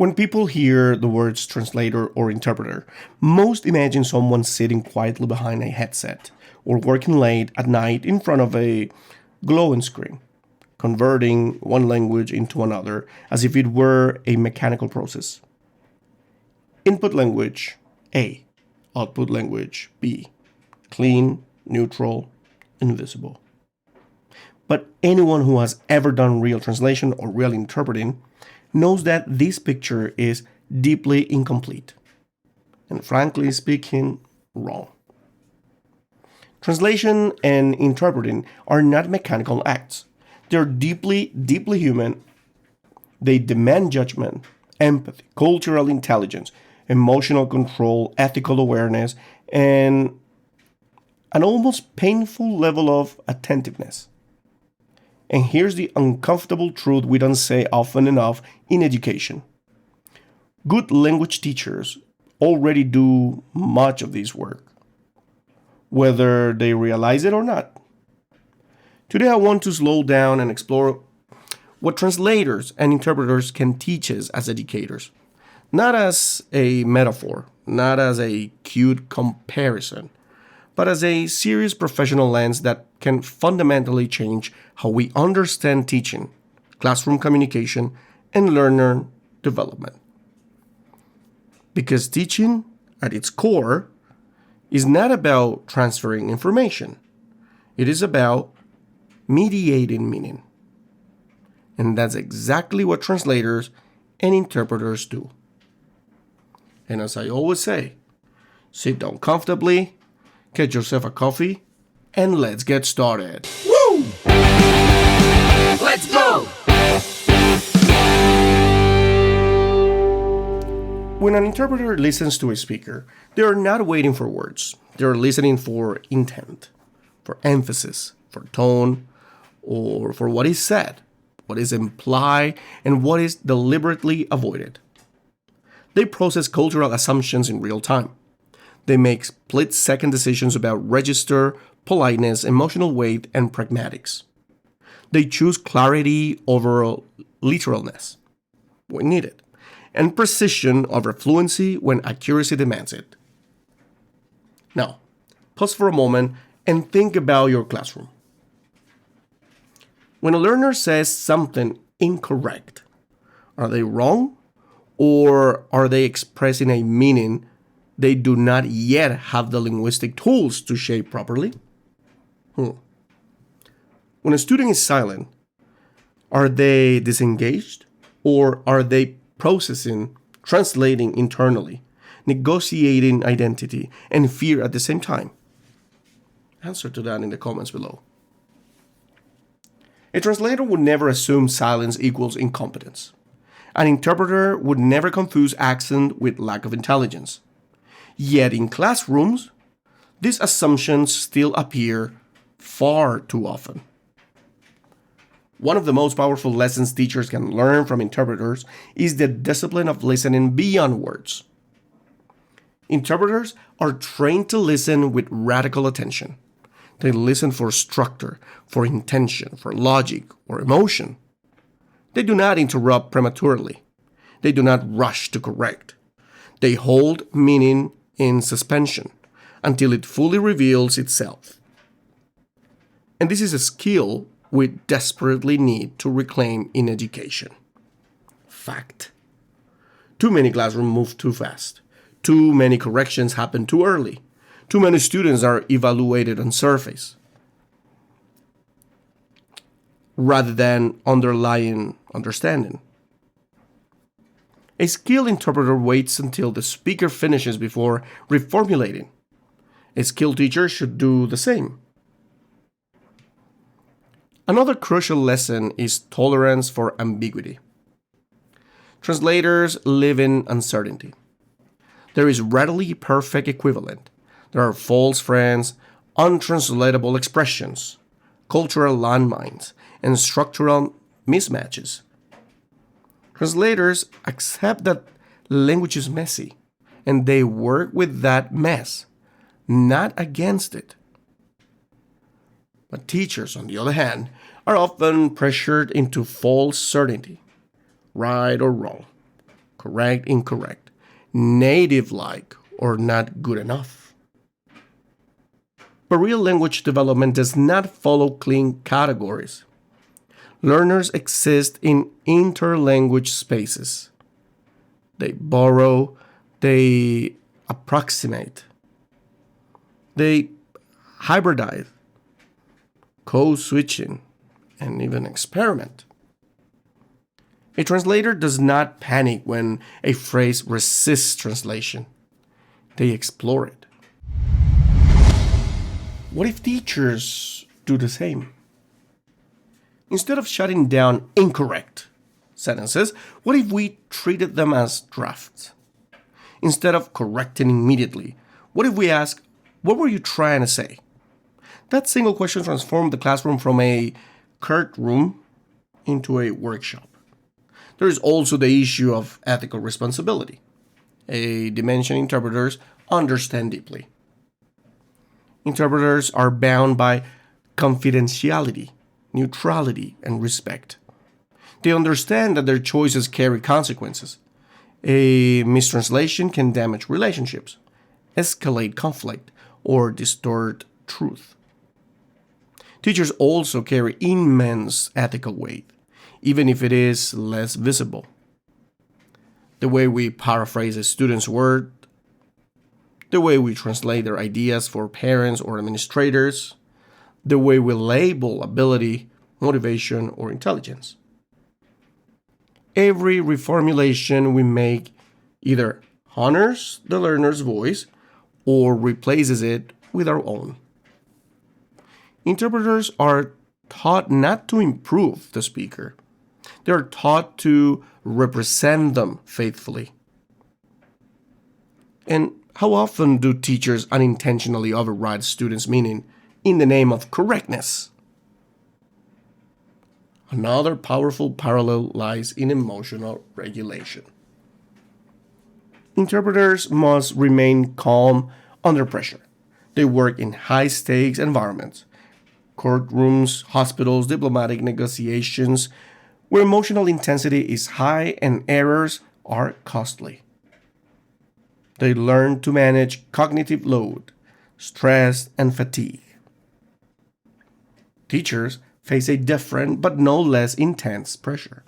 When people hear the words translator or interpreter, most imagine someone sitting quietly behind a headset or working late at night in front of a glowing screen, converting one language into another as if it were a mechanical process. Input language A, output language B, clean, neutral, invisible. But anyone who has ever done real translation or real interpreting knows that this picture is deeply incomplete and, frankly speaking, wrong. Translation and interpreting are not mechanical acts. They're deeply, deeply human. They demand judgment, empathy, cultural intelligence, emotional control, ethical awareness, and an almost painful level of attentiveness. And here's the uncomfortable truth we don't say often enough in education. Good language teachers already do much of this work, whether they realize it or not. Today I want to slow down and explore what translators and interpreters can teach us as educators, not as a metaphor, not as a cute comparison, but as a serious professional lens that can fundamentally change how we understand teaching, classroom communication, and learner development. Because teaching, at its core, is not about transferring information. It is about mediating meaning. And that's exactly what translators and interpreters do. And as I always say, sit down comfortably, get yourself a coffee, and let's get started. Woo! Let's go! When an interpreter listens to a speaker, they are not waiting for words. They are listening for intent, for emphasis, for tone, or for what is said, what is implied, and what is deliberately avoided. They process cultural assumptions in real time. They make split-second decisions about register, politeness, emotional weight, and pragmatics. They choose clarity over literalness when needed, and precision over fluency when accuracy demands it. Now, pause for a moment and think about your classroom. When a learner says something incorrect, are they wrong, or are they expressing a meaning they do not yet have the linguistic tools to shape properly? When a student is silent, are they disengaged, or are they processing, translating internally, negotiating identity and fear at the same time? Answer to that in the comments below. A translator would never assume silence equals incompetence. An interpreter would never confuse accent with lack of intelligence. Yet in classrooms, these assumptions still appear far too often. One of the most powerful lessons teachers can learn from interpreters is the discipline of listening beyond words. Interpreters are trained to listen with radical attention. They listen for structure, for intention, for logic, or emotion. They do not interrupt prematurely. They do not rush to correct. They hold meaning in suspension until it fully reveals itself. And this is a skill we desperately need to reclaim in education. Fact. Too many classrooms move too fast. Too many corrections happen too early. Too many students are evaluated on surface rather than underlying understanding. A skilled interpreter waits until the speaker finishes before reformulating. A skilled teacher should do the same. Another crucial lesson is tolerance for ambiguity. Translators live in uncertainty. There is readily perfect equivalent. There are false friends, untranslatable expressions, cultural landmines, and structural mismatches. Translators accept that language is messy, and they work with that mess, not against it. But teachers, on the other hand, are often pressured into false certainty, right or wrong, correct, incorrect, native-like, or not good enough. But real language development does not follow clean categories. Learners exist in interlanguage spaces. They borrow, they approximate, they hybridize, code-switching, and even experiment. A translator does not panic when a phrase resists translation. They explore it. What if teachers do the same? Instead of shutting down incorrect sentences, what if we treated them as drafts? Instead of correcting immediately, what if we ask, what were you trying to say? That single question transformed the classroom from a courtroom into a workshop. There is also the issue of ethical responsibility, a dimension interpreters understand deeply. Interpreters are bound by confidentiality, neutrality, and respect. They understand that their choices carry consequences. A mistranslation can damage relationships, escalate conflict, or distort truth. Teachers also carry immense ethical weight, even if it is less visible. The way we paraphrase a student's word, the way we translate their ideas for parents or administrators, the way we label ability, motivation, or intelligence. Every reformulation we make either honors the learner's voice or replaces it with our own. Interpreters are taught not to improve the speaker. They are taught to represent them faithfully. And how often do teachers unintentionally override students' meaning in the name of correctness? Another powerful parallel lies in emotional regulation. Interpreters must remain calm under pressure. They work in high-stakes environments, courtrooms, hospitals, diplomatic negotiations, where emotional intensity is high and errors are costly. They learn to manage cognitive load, stress, and fatigue. Teachers face a different but no less intense pressure.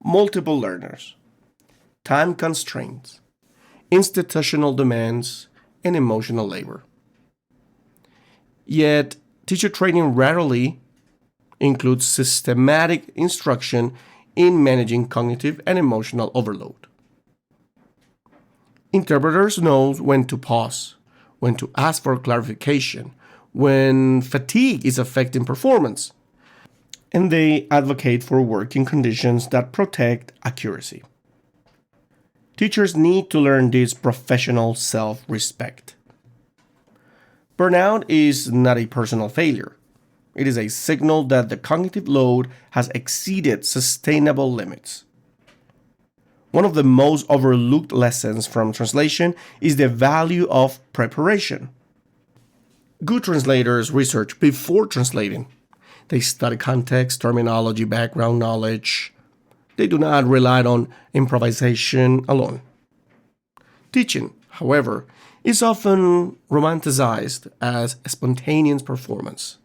Multiple learners, time constraints, institutional demands, and emotional labor. Yet, teacher training rarely includes systematic instruction in managing cognitive and emotional overload. Interpreters know when to pause, when to ask for clarification, when fatigue is affecting performance, and they advocate for working conditions that protect accuracy. Teachers need to learn this professional self-respect. Burnout is not a personal failure. It is a signal that the cognitive load has exceeded sustainable limits. One of the most overlooked lessons from translation is the value of preparation. Good translators research before translating. They study context, terminology, background knowledge. They do not rely on improvisation alone. Teaching, however, is often romanticized as a spontaneous performance.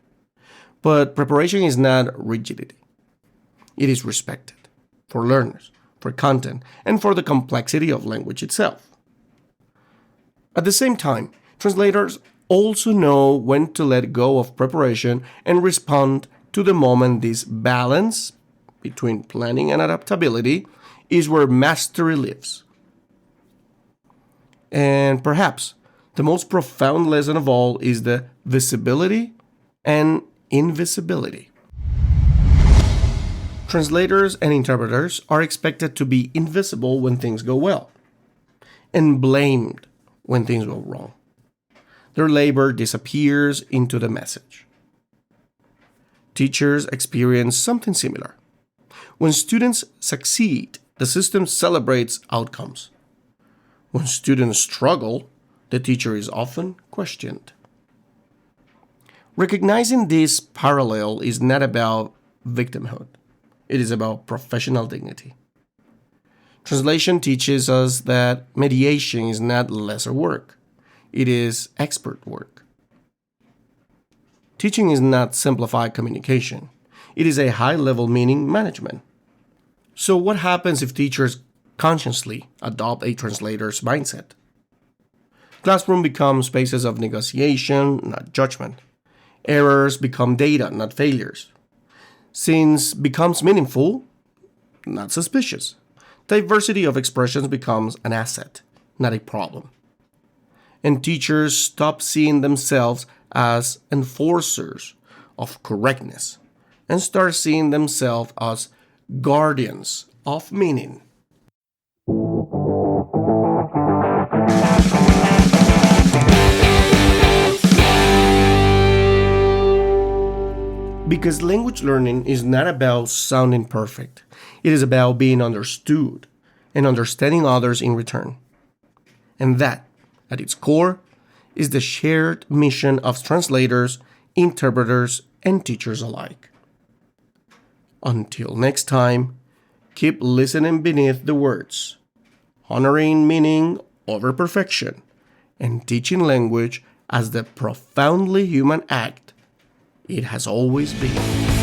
But preparation is not rigidity. It is respected for learners, for content, and for the complexity of language itself. At the same time, translators also know when to let go of preparation and respond to the moment. This balance between planning and adaptability is where mastery lives. And perhaps the most profound lesson of all is the visibility and invisibility. Translators and interpreters are expected to be invisible when things go well, and blamed when things go wrong. Their labor disappears into the message. Teachers experience something similar. When students succeed, the system celebrates outcomes. When students struggle, the teacher is often questioned. Recognizing this parallel is not about victimhood. It is about professional dignity. Translation teaches us that mediation is not lesser work, it is expert work. Teaching is not simplified communication, it is a high-level meaning management. So what happens if teachers consciously adopt a translator's mindset? Classroom becomes spaces of negotiation, not judgment. Errors become data, not failures. Scenes becomes meaningful, not suspicious. Diversity of expressions becomes an asset, not a problem. And teachers stop seeing themselves as enforcers of correctness and start seeing themselves as guardians of meaning. Because language learning is not about sounding perfect. It is about being understood and understanding others in return. And that, at its core, is the shared mission of translators, interpreters, and teachers alike. Until next time, keep listening beneath the words, honoring meaning over perfection, and teaching language as the profoundly human act it has always been.